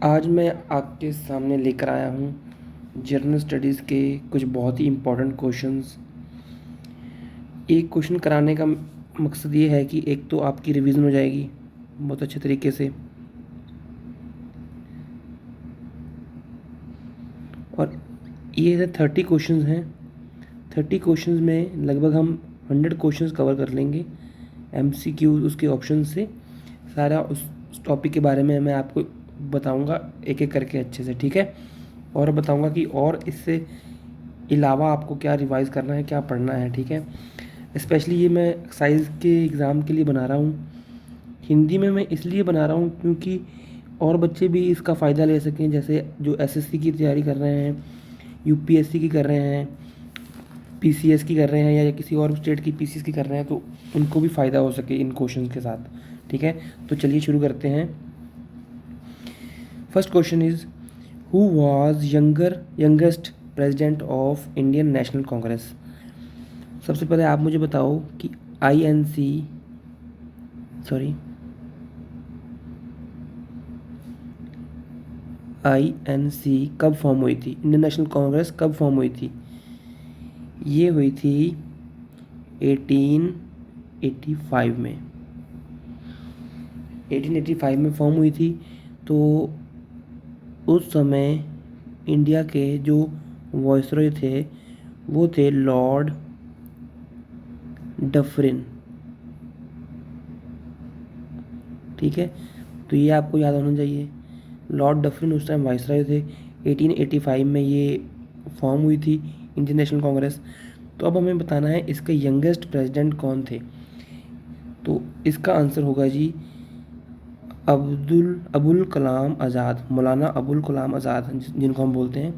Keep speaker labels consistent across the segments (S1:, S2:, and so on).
S1: आज मैं आपके सामने लेकर आया हूँ जनरल स्टडीज़ के कुछ बहुत ही इम्पोर्टेंट क्वेश्चंस। एक क्वेश्चन कराने का मकसद ये है कि एक तो आपकी रिवीजन हो जाएगी बहुत अच्छे तरीके से, और ये 30 क्वेश्चंस हैं। 30 क्वेश्चंस में लगभग हम 100 क्वेश्चंस कवर कर लेंगे। MCQ उसके ऑप्शन से सारा उस टॉपिक के बारे में मैं आपको बताऊंगा एक एक करके अच्छे से, ठीक है। और बताऊंगा कि और इससे अलावा आपको क्या रिवाइज़ करना है, क्या पढ़ना है, ठीक है। स्पेशली ये मैं एक्साइज के एग्ज़ाम के लिए बना रहा हूँ। हिंदी में मैं इसलिए बना रहा हूँ क्योंकि और बच्चे भी इसका फ़ायदा ले सकें, जैसे जो SSC की तैयारी कर रहे हैं, UPSC की कर रहे हैं, PCS की कर रहे हैं, या किसी और स्टेट की PCS की कर रहे हैं, तो उनको भी फ़ायदा हो सके इन क्वेश्चन के साथ, ठीक है। तो चलिए शुरू करते हैं। First question is who was youngest president of Indian national Congress. सबसे पहले आप मुझे बताओ कि INC कब फॉर्म हुई थी, इंडियन नेशनल कांग्रेस कब फॉर्म हुई थी। ये हुई थी 1885 में। 1885 में फॉर्म हुई थी। तो उस समय इंडिया के जो वायसरॉय थे वो थे लॉर्ड डफरिन, ठीक है। तो ये आपको याद होना चाहिए, लॉर्ड डफरिन उस टाइम वायसरॉय थे। 1885 में ये फॉर्म हुई थी इंडियन नेशनल कांग्रेस। तो अब हमें बताना है इसके यंगेस्ट प्रेसिडेंट कौन थे। तो इसका आंसर होगा जी अबुल कलाम आज़ाद, मौलाना अबुल कलाम आज़ाद जिनको हम बोलते हैं।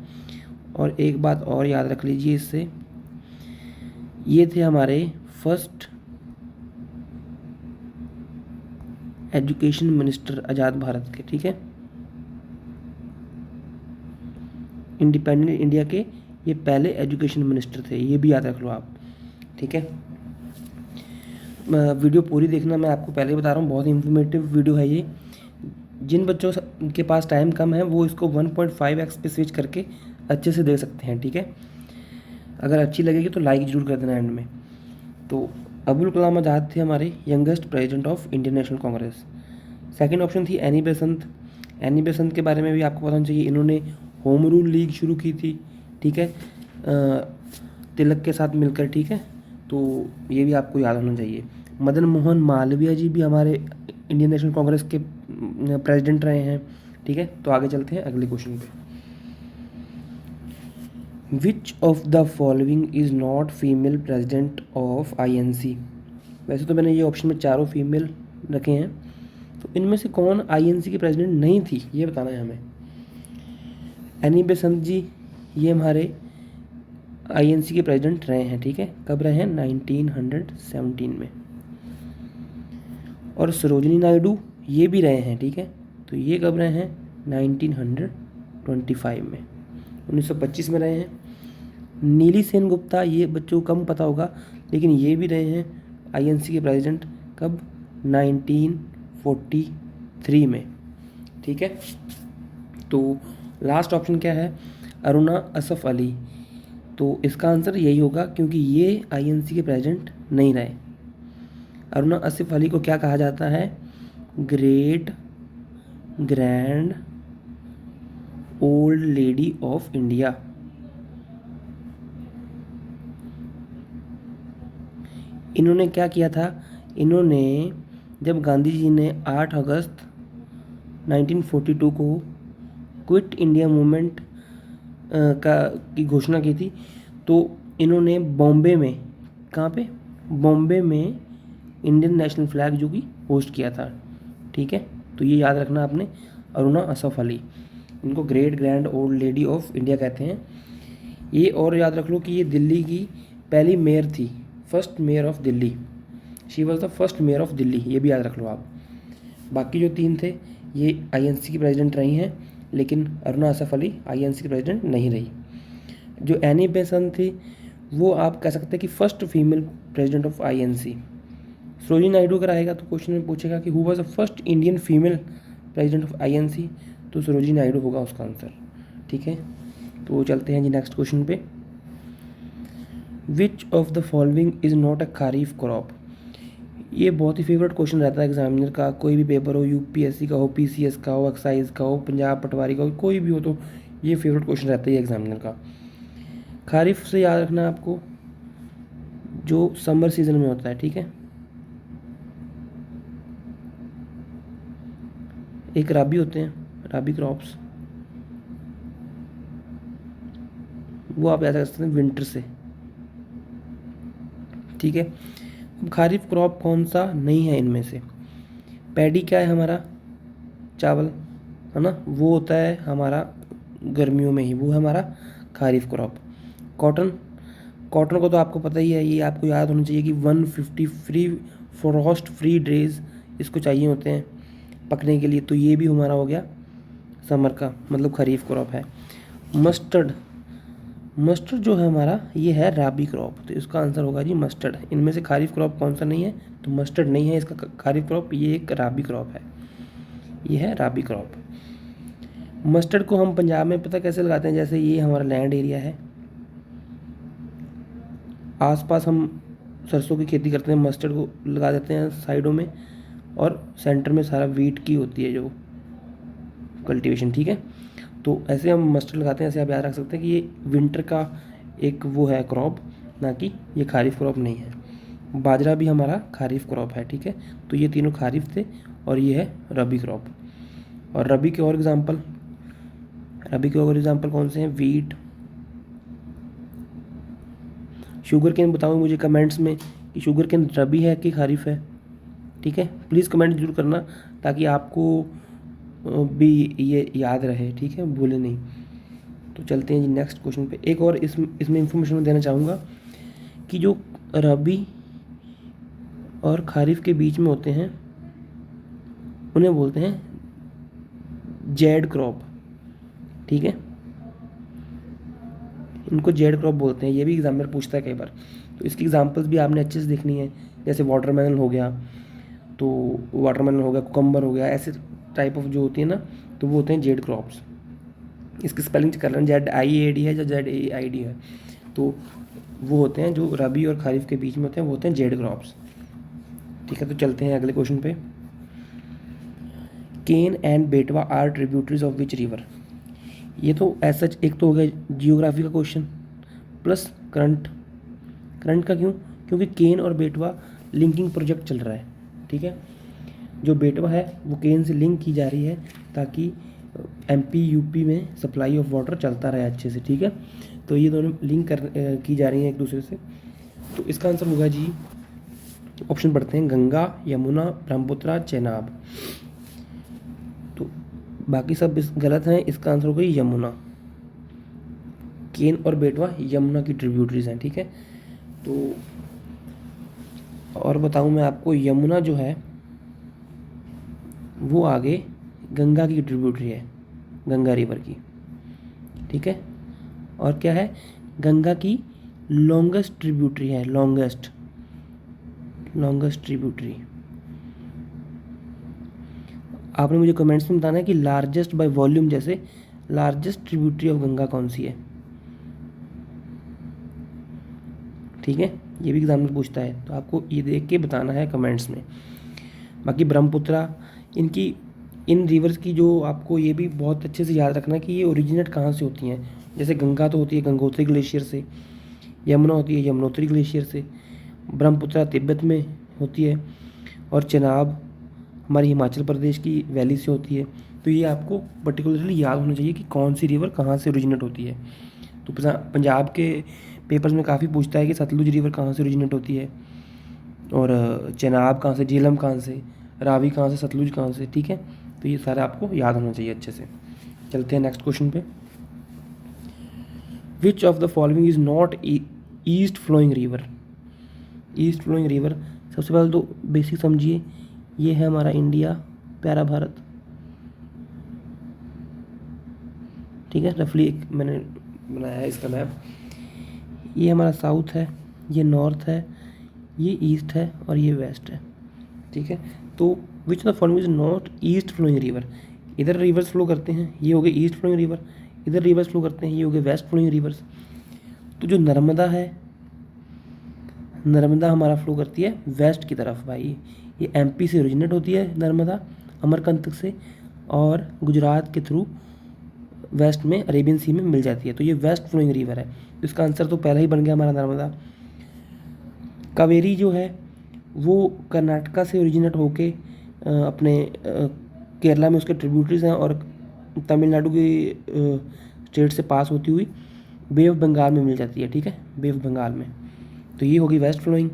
S1: और एक बात और याद रख लीजिए इससे, ये थे हमारे फर्स्ट एजुकेशन मिनिस्टर आज़ाद भारत के, ठीक है। इंडिपेंडेंट इंडिया के ये पहले एजुकेशन मिनिस्टर थे, ये भी याद रख लो आप, ठीक है। वीडियो पूरी देखना, मैं आपको पहले बता रहा हूँ बहुत इंफॉर्मेटिव वीडियो है ये। जिन बच्चों के पास टाइम कम है वो इसको 1.5x पे स्विच करके अच्छे से देख सकते हैं, ठीक है। अगर अच्छी लगेगी तो लाइक जरूर कर देना एंड में। तो अबुल कलाम आज़ाद थे हमारे youngest president of Indian national Congress. Second option थी एनी बेसंत। एनी बेसंत के बारे में भी आपको पता होना चाहिए, इन्होंने होम रूल लीग शुरू की थी, ठीक है, तिलक के साथ मिलकर, ठीक है। तो ये भी आपको याद होना चाहिए। मदन मोहन मालवीय जी भी हमारे इंडियन नेशनल कांग्रेस के प्रेसिडेंट रहे हैं, ठीक है। तो आगे चलते हैं अगले क्वेश्चन पे। Which of the following is not female president of INC। वैसे तो मैंने ये ऑप्शन में चारों फीमेल रखे हैं, तो इनमें से कौन INC की प्रेसिडेंट नहीं थी ये बताना है हमें। एनी बेसंत जी ये हमारे INC के प्रेसिडेंट रहे हैं, ठीक है। कब रहे हैं, 1917 में। और सरोजिनी नायडू ये भी रहे हैं, ठीक है। तो ये कब रहे हैं, 1925 में, 1925 में रहे हैं। नीली सेन गुप्ता ये बच्चों को कम पता होगा, लेकिन ये भी रहे हैं INC के प्रेसिडेंट, कब, 1943 में, ठीक है। तो लास्ट ऑप्शन क्या है, अरुणा असफ अली। तो इसका आंसर यही होगा क्योंकि ये INC के प्रेसिडेंट नहीं रहे। अरुणा असफ अली को क्या कहा जाता है, great grand old lady of India. इन्होंने क्या किया था, इन्होंने जब गांधी जी ने 8 अगस्त 1942 को क्विट इंडिया मूवमेंट की घोषणा की थी, तो इन्होंने बॉम्बे में, कहाँ पे, बॉम्बे में इंडियन नेशनल फ्लैग जो कि होस्ट किया था, ठीक है। तो ये याद रखना आपने, अरुणा असफ अली, इनको great grand old lady of India कहते हैं। ये और याद रख लो कि ये दिल्ली की पहली मेयर थी, first mayor of Delhi, she was the first mayor of Delhi, ये भी याद रख लो आप। बाकी जो 3 थे ये INC की प्रेसिडेंट रही हैं, लेकिन अरुणा असफ अली INC की प्रेसिडेंट नहीं रही। जो एनी बेसंत थी वो आप कह सकते हैं कि first female president of INC। Sarojini Naidu अगर आएगा तो क्वेश्चन में पूछेगा कि who was the first Indian female president of INC, तो सरोजिनी नायडू होगा उसका आंसर। ठीक है, तो चलते हैं जी नेक्स्ट क्वेश्चन पे। Which of the following is not a kharif crop. ये बहुत ही फेवरेट क्वेश्चन रहता है एग्जामिनर का, कोई भी पेपर हो, यूपीएससी का हो, पीसीएस का हो, एक्साइज का हो, पंजाब पटवारी का हो, कोई भी हो, तो ये फेवरेट क्वेश्चन रहता है एग्जामिनर का। खरीफ से याद रखना है आपको, जो समर सीजन में होता है। ठीक है, एक राबी होते हैं, राबी क्रॉप्स, वो आप याद रख सकते हैं विंटर से। ठीक है, अब खरीफ क्रॉप कौन सा नहीं है इनमें से। पैडी क्या है हमारा, चावल है ना, वो होता है हमारा गर्मियों में ही, वो है हमारा खरीफ क्रॉप। कॉटन, कॉटन को तो आपको पता ही है, ये आपको याद होना चाहिए कि 150 फ्री फ्रॉस्ट फ्री डेज इसको चाहिए होते हैं पकने के लिए, तो ये भी हमारा हो गया समर का, मतलब खरीफ क्रॉप है। मस्टर्ड, मस्टर्ड जो है हमारा ये है राबी क्रॉप, तो इसका आंसर होगा जी मस्टर्ड। इनमें से खरीफ क्रॉप कौन सा नहीं है, तो मस्टर्ड नहीं है इसका खरीफ क्रॉप, ये एक राबी क्रॉप है, ये है राबी क्रॉप। मस्टर्ड को हम पंजाब में पता कैसे लगाते हैं, जैसे ये हमारा लैंड एरिया है, आसपास हम सरसों की खेती करते हैं, मस्टर्ड को लगा देते हैं साइडों में, और सेंटर में सारा वीट की होती है जो कल्टीवेशन। ठीक है, तो ऐसे हम मस्टर्ड लगाते हैं, ऐसे आप याद रख सकते हैं कि ये विंटर का एक वो है क्रॉप, ना कि ये खरीफ क्रॉप नहीं है। बाजरा भी हमारा खरीफ क्रॉप है। ठीक है, तो ये तीनों खरीफ थे और ये है रबी क्रॉप। और रबी के और एग्जांपल, रबी के और एग्जांपल कौन से हैं, वीट, शुगर केन। बताओ मुझे कमेंट्स में कि शुगर केन रबी है कि खरीफ है। ठीक है, प्लीज़ कमेंट जरूर करना ताकि आपको भी ये याद रहे। ठीक है, भूले नहीं। तो चलते हैं जी नेक्स्ट क्वेश्चन पे। एक और इसमें इंफॉर्मेशन देना चाहूँगा कि जो रबी और खरीफ के बीच में होते हैं उन्हें बोलते हैं जेड क्रॉप। ठीक है, इनको जेड क्रॉप बोलते हैं, ये भी एग्जाम में पूछता है कई बार, तो इसकी एग्जांपल्स भी आपने अच्छे से देखनी है। जैसे वाटरमेलन हो गया, तो वाटरमेलन हो गया, कुकम्बर हो गया, ऐसे टाइप ऑफ जो होती है ना, तो वो होते हैं जेड क्रॉप्स। इसकी स्पेलिंग कर लेना, ZIAD है या ZAID है, तो वो होते हैं जो रबी और खरीफ के बीच में होते हैं, वो होते हैं जेड क्रॉप्स। ठीक है, तो चलते हैं अगले क्वेश्चन पे। Ken and Betwa are tributaries of which river. ये तो ऐसा एक तो हो गया जियोग्राफी का क्वेश्चन प्लस करंट। करंट का क्यों, क्योंकि केन और बेटवा लिंकिंग प्रोजेक्ट चल रहा है। ठीक है, जो बेटवा है वो केन से लिंक की जा रही है ताकि MP UP में सप्लाई ऑफ वाटर चलता रहे अच्छे से। ठीक है, तो ये दोनों लिंक की जा रही हैं एक दूसरे से, तो इसका आंसर होगा जी, ऑप्शन पढ़ते हैं, गंगा, यमुना, ब्रह्मपुत्र, चेनाब। तो बाकी सब गलत हैं, इसका आंसर होगा यमुना। केन और बेटवा यमुना की ट्रिब्यूटरीज हैं। ठीक है, तो और बताऊं मैं आपको, यमुना जो है वो आगे गंगा की ट्रिब्यूटरी है, गंगा रिवर की। ठीक है, और क्या है, गंगा की लॉन्गेस्ट ट्रिब्यूटरी है, लॉन्गेस्ट ट्रिब्यूटरी। आपने मुझे कमेंट्स में बताना है कि लार्जेस्ट बाय वॉल्यूम, जैसे लार्जेस्ट ट्रिब्यूटरी ऑफ गंगा कौन सी है। ठीक है, ये भी एग्जाम में पूछता है, तो आपको ये देख के बताना है कमेंट्स में। बाकी ब्रह्मपुत्र, इन रिवर्स की जो आपको ये भी बहुत अच्छे से याद रखना है कि ये ओरिजिनेट कहाँ से होती हैं। जैसे गंगा तो होती है गंगोत्री ग्लेशियर से, यमुना होती है यमुनोत्री ग्लेशियर से, ब्रह्मपुत्र तिब्बत में होती है, और चेनाब हमारी हिमाचल प्रदेश की वैली से होती है। तो ये आपको पर्टिकुलरली याद होना चाहिए कि कौन सी रिवर कहाँ से ओरिजिनेट होती है। तो पंजाब के पेपर्स में काफ़ी पूछता है कि सतलुज रिवर कहाँ से ओरिजिनेट होती है, और चेनाब कहाँ से, झेलम कहाँ से, रावी कहाँ से, सतलुज कहाँ से। ठीक है, तो ये सारा आपको याद होना चाहिए अच्छे से। चलते हैं नेक्स्ट क्वेश्चन पे। Which of the following is not east flowing river. East flowing river, सबसे पहले तो बेसिक समझिए, ये है हमारा इंडिया, प्यारा भारत। ठीक है, रफली एक मैंने बनाया है इसका मैप। ये हमारा साउथ है, ये नॉर्थ है, ये ईस्ट है और ये वेस्ट है। ठीक है, तो which of the following is not east flowing river. इधर रिवर्स फ्लो करते हैं, ये हो गए ईस्ट फ्लोइंग रिवर, इधर रिवर्स फ्लो करते हैं, ये हो गए वेस्ट फ्लोइंग रिवर्स। तो जो नर्मदा है, नर्मदा हमारा फ्लो करती है वेस्ट की तरफ भाई। ये एमपी से ओरिजिनेट होती है नर्मदा, अमरकंटक से, और गुजरात के थ्रू वेस्ट में अरेबियन सी में मिल जाती है। तो ये वेस्ट फ्लोइंग रिवर है। तो इसका आंसर तो पहले ही बन गया हमारा नर्मदा। कावेरी जो है वो कर्नाटका से ओरिजिनेट होके अपने केरला में उसके ट्रिब्यूटरीज हैं, और तमिलनाडु की स्टेट से पास होती हुई बे ऑफ बंगाल में मिल जाती है। ठीक है, बे ऑफ बंगाल में। तो ये होगी वेस्ट फ्लोइंग।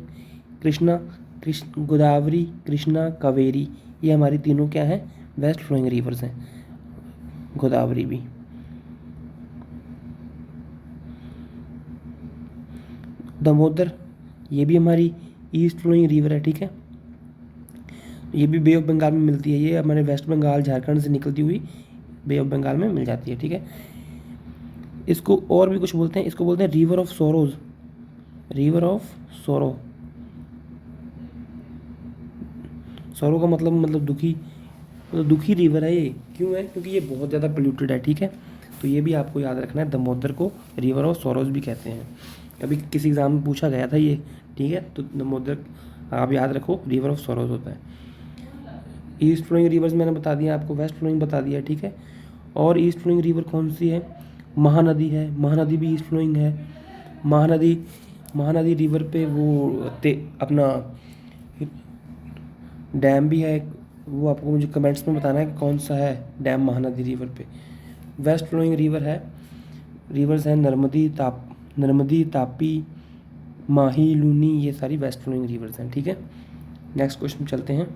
S1: गोदावरी, कृष्णा, कावेरी, ये हमारी तीनों क्या हैं, वेस्ट फ्लोइंग रिवर्स हैं। गोदावरी भी। दामोदर, ये भी हमारी ईस्ट फ्लोइंग रिवर है। ठीक है, ये भी बे ऑफ बंगाल में मिलती है। ये हमारे वेस्ट बंगाल झारखंड से निकलती हुई बे ऑफ बंगाल में मिल जाती है। ठीक है, इसको और भी कुछ बोलते हैं, इसको बोलते हैं river of sorrows, river of सोरो। सोरो का मतलब दुखी, मतलब दुखी रिवर है ये। क्यों है? क्योंकि ये बहुत ज़्यादा पोल्यूटेड है। ठीक है, तो ये भी आपको याद रखना है, दामोदर को रिवर ऑफ सोरोज भी कहते हैं। अभी किसी एग्जाम में पूछा गया था ये। ठीक है, तो दामोदर आप याद रखो, रिवर ऑफ सोरोज होता है। ईस्ट फ्लोइंग रिवर्स मैंने बता दिया आपको, वेस्ट फ्लोइंग बता दिया। ठीक है, और ईस्ट फ्लोइंग रिवर कौन सी है? महानदी है, महानदी भी ईस्ट फ्लोइंग है। महानदी रिवर पे वो अपना डैम भी है, वो आपको मुझे कमेंट्स में बताना है कि कौन सा है डैम महानदी रिवर पे। वेस्ट फ्लोइंग रिवर है, रिवर्स हैं नर्मदी, तापी, माही, लूनी, ये सारी वेस्ट फ्लोइंग रिवर्स हैं। ठीक है, नेक्स्ट क्वेश्चन चलते हैं।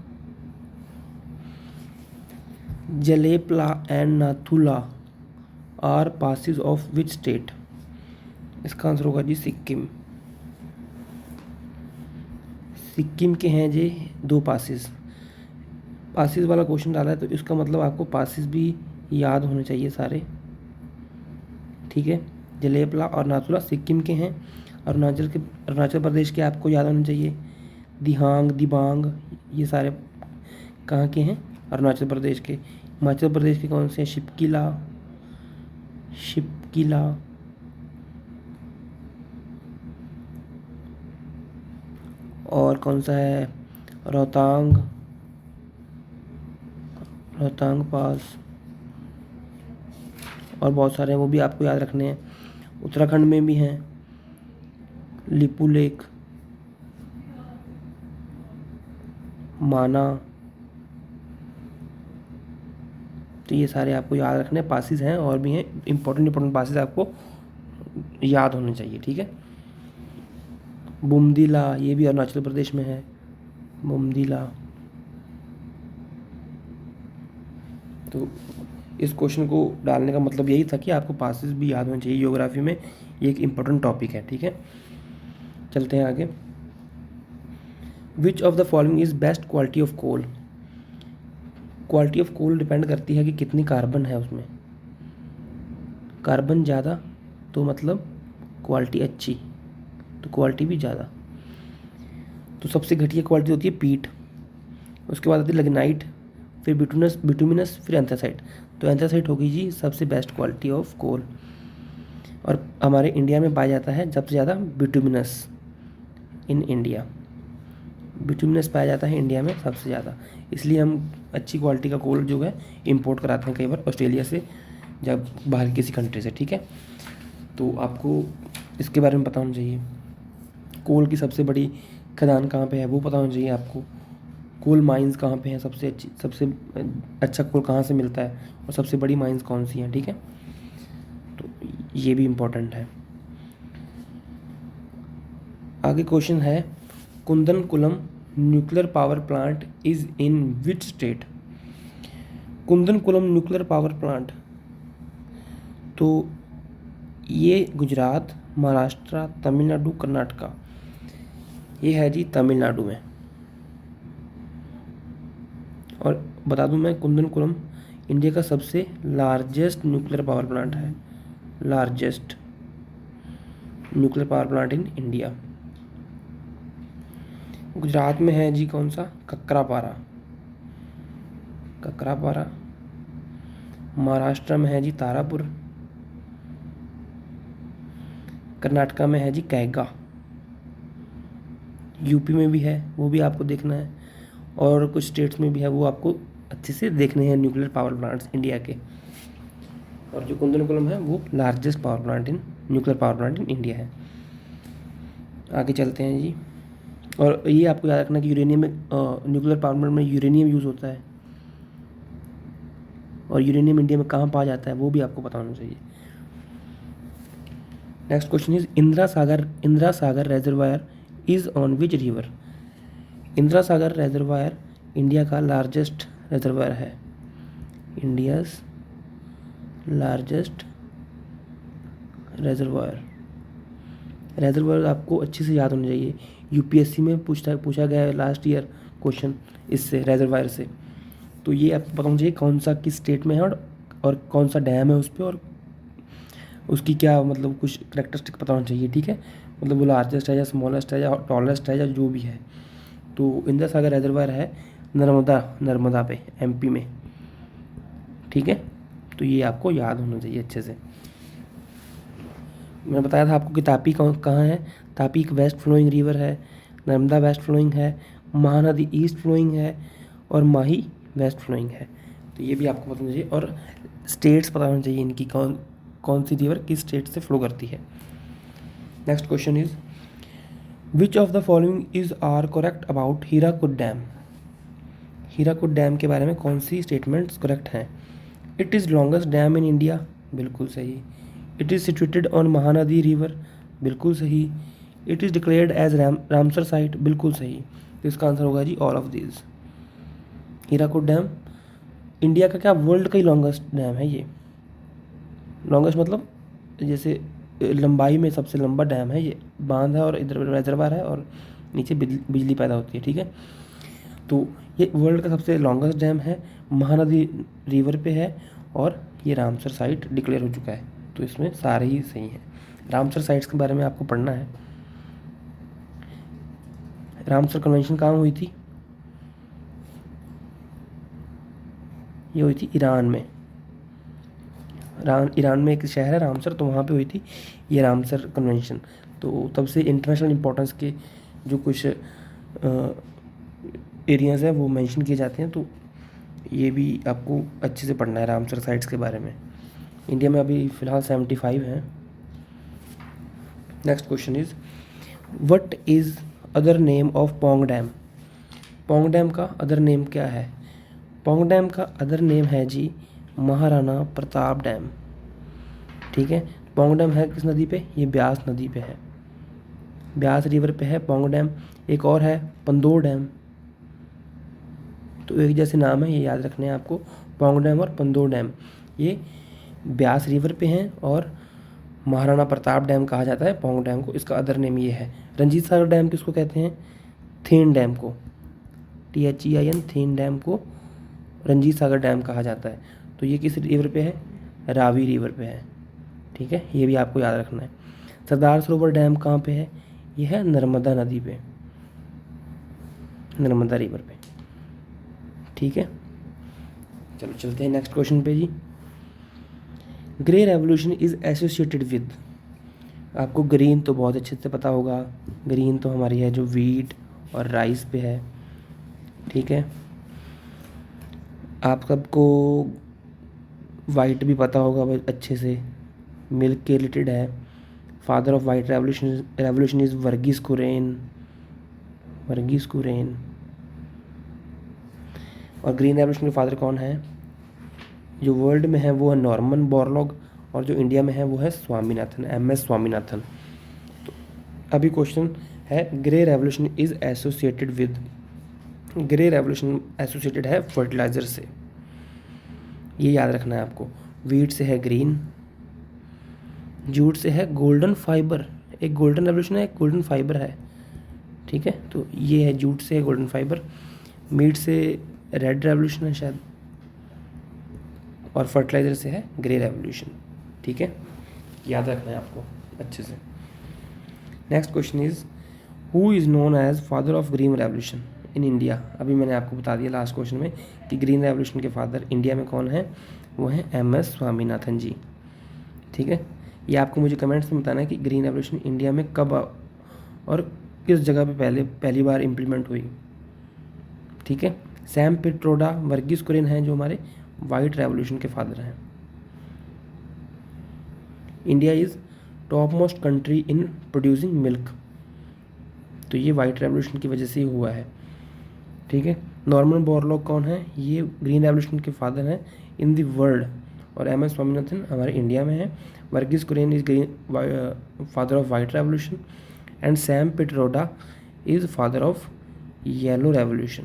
S1: Jelepla and Nathula are passes of which state? इसका आंसर होगा जी सिक्किम। सिक्किम के हैं जी दो पासिस। पासिस वाला क्वेश्चन डाला है तो इसका मतलब आपको पासिस भी याद होने चाहिए सारे। ठीक है, जलेपला और नाथुला सिक्किम के हैं। अरुणाचल प्रदेश के आपको याद होने चाहिए। दिबांग, ये सारे कहाँ के हैं? अरुणाचल प्रदेश के। हिमाचल प्रदेश के कौन से हैं? शिपकिला, और कौन सा है? रोहतांग पास, और बहुत सारे हैं, वो भी आपको याद रखने हैं। उत्तराखंड में भी हैं, लिपू लेक, माना, तो ये सारे आपको याद रखने पासिस हैं, और भी हैं इंपॉर्टेंट पासिस आपको याद होने चाहिए। ठीक है, बुमदीला, ये भी अरुणाचल प्रदेश में है, बुमदीला। तो इस क्वेश्चन को डालने का मतलब यही था कि आपको पासिस भी याद होने चाहिए। ज्योग्राफी में ये एक इम्पोर्टेंट टॉपिक है। ठीक है, चलते हैं आगे। Which of the following is best quality of coal? Quality of coal depend करती है कि कितनी कार्बन है उसमें। कार्बन ज़्यादा तो मतलब क्वालिटी अच्छी, तो क्वालिटी भी ज़्यादा। तो सबसे घटिया क्वालिटी होती है पीट, उसके बाद आती है लिग्नाइट, फिर बिटुमिनस, फिर एंथ्रासाइट। तो एंथ्रासाइट होगी जी सबसे बेस्ट क्वालिटी ऑफ कोल। और हमारे इंडिया में पाया जाता है सबसे ज़्यादा बिटुमिनस इन इंडिया। बिटुमिनस पाया जाता है इंडिया में सबसे ज़्यादा, इसलिए हम अच्छी क्वालिटी का कोल जो है इंपोर्ट कराते हैं कई बार ऑस्ट्रेलिया से, जब बाहर किसी कंट्री से। ठीक है, तो आपको इसके बारे में पता होना चाहिए। कोल की सबसे बड़ी खदान कहाँ पे है वो पता होना चाहिए आपको। कोल माइंस कहाँ पे हैं, सबसे अच्छा कोल कहाँ से मिलता है, और सबसे बड़ी माइंस कौन सी हैं। ठीक है, तो ये भी इम्पोर्टेंट है। आगे क्वेश्चन है, Kudankulam nuclear power plant is in which state? Kudankulam nuclear power plant, तो ये गुजरात, महाराष्ट्र, तमिलनाडु, कर्नाटका, ये है जी तमिलनाडु में। और बता दूं मैं, कुंदनकुलम इंडिया का सबसे लार्जेस्ट न्यूक्लियर पावर प्लांट है, largest nuclear power plant in India. Gujarat में है जी कौन सा? ककरापारा। महाराष्ट्र में है जी तारापुर, कर्नाटका में है जी कैगा, यूपी में भी है, वो भी आपको देखना है, और कुछ स्टेट्स में भी है, वो आपको अच्छे से देखने हैं न्यूक्लियर पावर प्लांट्स इंडिया के। और जो कुंदनकुलम है वो largest power plant in nuclear power plant in India है। आगे चलते हैं जी। और ये आपको याद रखना कि यूरेनियम में न्यूक्लियर पावर प्लांट में यूरेनियम यूज़ होता है, और यूरेनियम इंडिया में कहाँ पाया जाता है वो भी आपको पता होना चाहिए। Next question is Indira Sagar reservoir is on which river. Indira Sagar reservoir India का लार्जेस्ट रेजरवायर है, इंडियाज लार्जेस्ट रेजरवायर आपको अच्छे से याद होना चाहिए। यूपीएससी में पूछा गया है लास्ट ईयर क्वेश्चन इससे, रेजरवायर से। तो ये आपको पता होना चाहिए कौन सा किस स्टेट में है और कौन सा डैम है उस पर, और उसकी क्या मतलब कुछ करेक्टरिस्टिक पता होना चाहिए, ठीक है। मतलब वो लार्जेस्ट है या स्मॉलेस्ट है या टॉलेस्ट है या जो भी है। तो इंदिरा सागर रेजरवायर है नर्मदा पे, एमपी में, ठीक है। तो ये आपको याद होना चाहिए अच्छे से। मैंने बताया था आपको कि तापी कहाँ है। तापी एक वेस्ट फ्लोइंग रिवर है, नर्मदा वेस्ट फ्लोइंग है, महानदी ईस्ट फ्लोइंग है, और माही वेस्ट फ्लोइंग है। तो ये भी आपको पता होना चाहिए, और स्टेट्स पता होना चाहिए इनकी कौन सी रिवर किस स्टेट से फ्लो करती है। Next question is which of the following is are correct about Hirakud dam. Hirakud dam के बारे में कौन सी स्टेटमेंट्स करेक्ट हैं। It is longest dam in India, बिल्कुल सही। It is situated on Mahanadi river, बिल्कुल सही। It is declared as Ramsar site, बिल्कुल सही। तो इसका आंसर होगा जी all of these. Hirakud dam India का क्या वर्ल्ड का ही लॉन्गेस्ट डैम है ये। लॉन्गेस्ट मतलब जैसे लंबाई में सबसे लंबा डैम है ये, बांध है और इधर रेजरवायर है और नीचे बिजली पैदा होती है, ठीक है। तो ये वर्ल्ड का सबसे लॉन्गेस्ट डैम है, महानदी रिवर पे है, और ये रामसर साइट डिक्लेयर हो चुका है। तो इसमें सारे ही सही हैं। रामसर साइट्स के बारे में आपको पढ़ना है। रामसर कन्वेंशन कहाँ हुई थी, ये हुई थी ईरान में। ईरान में एक शहर है रामसर, तो वहाँ पे हुई थी ये रामसर कन्वेंशन। तो तब से इंटरनेशनल इंपॉर्टेंस के जो कुछ एरियाज़ हैं वो मेंशन किए जाते हैं। तो ये भी आपको अच्छे से पढ़ना है रामसर साइट्स के बारे में। इंडिया में अभी फ़िलहाल 75 हैं। Next question is what is other name of Pong dam. Pong dam का अदर नेम क्या है। पोंग डैम का अदर नेम है जी महाराणा प्रताप डैम, ठीक है। पोंग डैम है किस नदी पे, ये ब्यास नदी पे है, ब्यास रिवर पे है पोंग डैम। एक और है पंदोर डैम, तो एक जैसे नाम है, ये याद रखने हैं आपको। पोंग डैम और पंदोर डैम ये ब्यास रिवर पे हैं, और महाराणा प्रताप डैम कहा जाता है पोंग डैम को। इसका अदर नेम ये है। रंजीत सागर डैम किसको कहते हैं, थेन डैम को, THEIN थेन डैम को रंजीत सागर डैम कहा जाता है। तो ये किस रिवर पे है, रावी रिवर पे है, ठीक है। ये भी आपको याद रखना है। सरदार सरोवर डैम कहाँ पे है, ये है नर्मदा नदी पे, नर्मदा रिवर पे, ठीक है। चलो चलते हैं नेक्स्ट क्वेश्चन पे जी। Grey revolution is associated with. आपको ग्रीन तो बहुत अच्छे से पता होगा, ग्रीन तो हमारी है जो वीट और राइस पे है, ठीक है। आप सबको वाइट भी पता होगा भाई अच्छे से, मिल्क के रिलेटेड है। Father of white revolution is Verghese Kurien, और ग्रीन रेवोल्यूशन के फादर कौन है, जो वर्ल्ड में है वो है नॉर्मन बोरलॉग, और जो इंडिया में है वो है स्वामीनाथन, MS स्वामीनाथन। तो अभी क्वेश्चन है grey revolution is associated with. Grey revolution associated है फर्टिलाइजर से, ये याद रखना है आपको। वीट से है ग्रीन, जूट से है गोल्डन फाइबर, एक गोल्डन रेवोल्यूशन है, एक गोल्डन फाइबर है, ठीक है। तो ये है जूट से है गोल्डन फाइबर, मीट से रेड रेवोल्यूशन है शायद, और फर्टिलाइजर से है ग्रे रेवोल्यूशन, ठीक है। याद रखना है आपको अच्छे से। Next question is who is known as father of green revolution in India. अभी मैंने आपको बता दिया लास्ट क्वेश्चन में कि ग्रीन रेवोल्यूशन के फादर इंडिया में कौन है, वो हैं MS स्वामीनाथन जी। ठीक है, ये आपको मुझे कमेंट्स में बताना है कि ग्रीन रेवोल्यूशन इंडिया में कब और किस जगह पे पहली बार इम्प्लीमेंट हुई। ठीक है, सैम पिट्रोडा, वर्गीस कुरियन हैं जो हमारे वाइट रेवोल्यूशन के फादर हैं। India is top most country in producing milk, तो ये वाइट रेवोल्यूशन की वजह से ही हुआ है। ठीक है, नॉर्मन बोरलॉग कौन है, ये ग्रीन रेवोल्यूशन के फादर हैं इन द वर्ल्ड, और MS स्वामीनाथन हमारे इंडिया में है। Verghese Kurien is green father of white revolution, and Sam Pitroda is father of yellow revolution.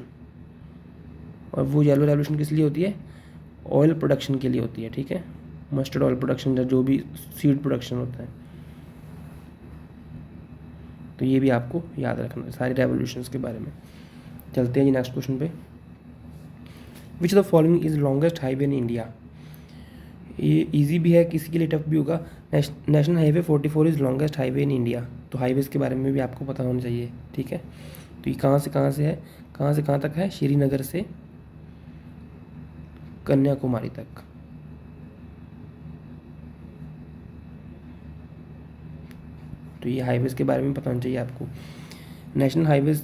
S1: और वो येलो रेवोल्यूशन किस लिए होती है, ऑयल प्रोडक्शन के लिए होती है। ठीक है, मस्टर्ड ऑयल प्रोडक्शन, जो भी सीड प्रोडक्शन होता है। तो ये भी आपको याद रखना है सारी रेवोल्यूशंस के बारे में। चलते हैं जी नेक्स्ट क्वेश्चन पे। Which the following is longest highway in India. ये इजी भी है, किसी के लिए टफ भी होगा। National highway 44 is longest highway in India. तो हाईवेज़ के बारे में भी आपको पता होना चाहिए। ठीक है, तो ये कहाँ से है, कहाँ से कहाँ तक है, श्रीनगर से कन्याकुमारी तक। तो ये हाईवेज़ के बारे में पता होना चाहिए आपको। नेशनल हाईवेज़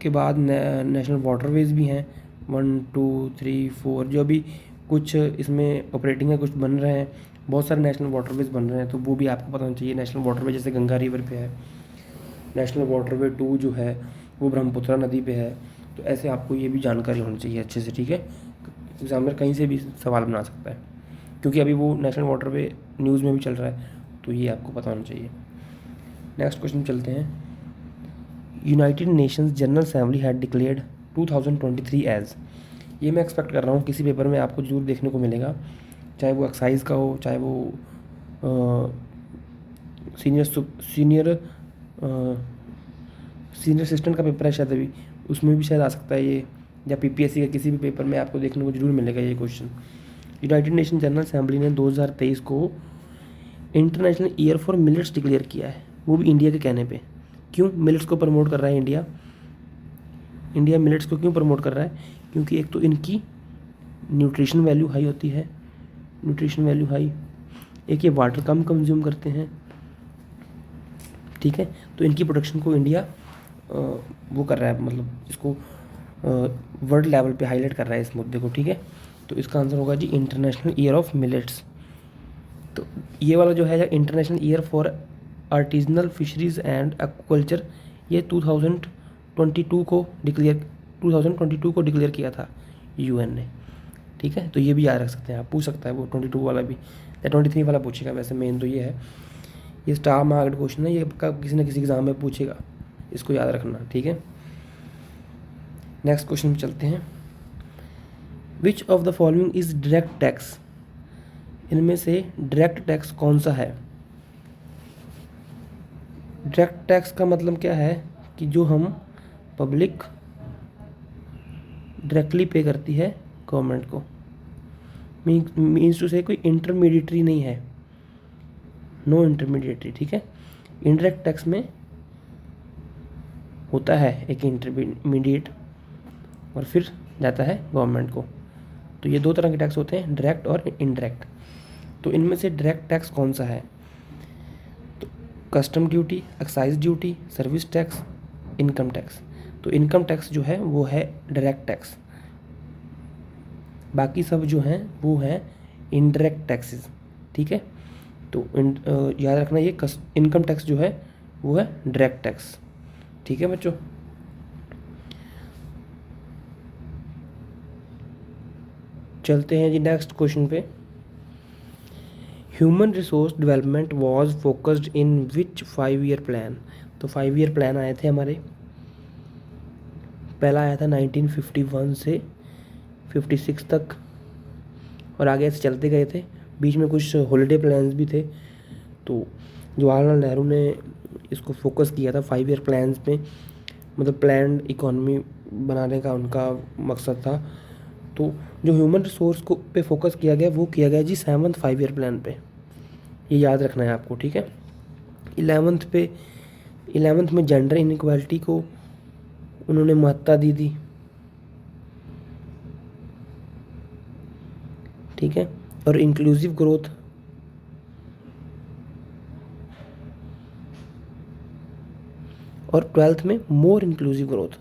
S1: के बाद नेशनल वाटरवेज़ भी हैं, 1 2 3 4, जो अभी कुछ इसमें ऑपरेटिंग है, कुछ बन रहे हैं। बहुत सारे नेशनल वाटरवेज़ बन रहे हैं, तो वो भी आपको पता होना चाहिए। नेशनल वाटरवे जैसे गंगा रिवर पे है, नेशनल वाटरवे 2 जो है वो ब्रह्मपुत्रा नदी पे है। तो ऐसे आपको ये भी जानकारी होनी चाहिए अच्छे से। ठीक है, एग्जामिनर कहीं से भी सवाल बना सकता है, क्योंकि अभी वो नेशनल वाटरवे न्यूज़ में भी चल रहा है, तो ये आपको पता होना चाहिए। नेक्स्ट क्वेश्चन चलते हैं। United Nations General Assembly had declared 2023 as. ये मैं एक्सपेक्ट कर रहा हूँ किसी पेपर में आपको जरूर देखने को मिलेगा, चाहे वो एक्साइज का हो, चाहे वो सीनियर असिस्टेंट का पेपर है शायद अभी, उसमें भी शायद आ सकता है ये, या PPSC का किसी भी पेपर में आपको देखने को जरूर मिलेगा ये question. United nation general assembly ने 2023 को international year for millets declare किया है, वो भी इंडिया के कहने पे। क्यों मिलेट्स को प्रमोट कर रहा है इंडिया मिलेट्स को क्यों प्रमोट कर रहा है, क्योंकि एक तो इनकी न्यूट्रिशन वैल्यू हाई होती है, एक ये वाटर कम कंज्यूम करते हैं। ठीक है, तो इनकी प्रोडक्शन को इंडिया वो कर रहा है, मतलब इसको वर्ल्ड लेवल पे हाईलाइट कर रहा है इस मुद्दे को। ठीक है, तो इसका आंसर होगा जी इंटरनेशनल ईयर ऑफ मिलेट्स। तो ये वाला जो है international year for artisanal fisheries and aquaculture, ये 2022 को डिक्लेयर किया था UN ने। ठीक है, तो ये भी याद रख सकते हैं आप, पूछ सकता है वो 22 वाला भी, या 23 वाला पूछेगा। वैसे मेन तो ये है, ये स्टार मार्क्ड क्वेश्चन है, ये किसी न किसी एग्जाम में पूछेगा, इसको याद रखना। ठीक है, नेक्स्ट क्वेश्चन पे चलते हैं। विच of the following is direct tax. इनमें से डायरेक्ट टैक्स कौन सा है। डायरेक्ट टैक्स का मतलब क्या है कि जो हम पब्लिक डायरेक्टली पे करती है गवर्नमेंट को, मीन्स टू से कोई इंटरमीडिएटरी नहीं है, नो इंटरमीडिएटरी। ठीक है, इनडायरेक्ट टैक्स में होता है एक इंटरमीडिएट और फिर जाता है गवर्नमेंट को। तो ये दो तरह के टैक्स होते हैं, डायरेक्ट और इनडायरेक्ट। तो इनमें से डायरेक्ट टैक्स कौन सा है, तो custom duty, excise duty, service tax, income tax. तो इनकम टैक्स जो है वो है डायरेक्ट टैक्स, बाकी सब जो हैं वो हैं इनडायरेक्ट टैक्सेस। ठीक है, तो याद रखना ये इनकम टैक्स जो है वो है डायरेक्ट टैक्स। ठीक है बच्चों, चलते हैं जी नेक्स्ट क्वेश्चन पे। Human resource development was focused in which 5 year plan. तो 5 ईयर प्लान आए थे हमारे, पहला आया था 1951 से 56 तक, और आगे ऐसे चलते गए थे। बीच में कुछ हॉलीडे प्लान्स भी थे। तो जवाहरलाल नेहरू ने इसको फोकस किया था 5 ईयर प्लान्स पे, मतलब प्लान्ड इकोनॉमी बनाने का उनका मकसद था। तो जो ह्यूमन रिसोर्स को पे फोकस किया गया वो किया गया जी 7th 5 ईयर प्लान पे, ये याद रखना है आपको। ठीक है, 11th में जेंडर इनइक्वालिटी को उन्होंने महत्ता दी थी। ठीक है, और इंक्लूसिव ग्रोथ, और 12th में मोर इंक्लूसिव ग्रोथ।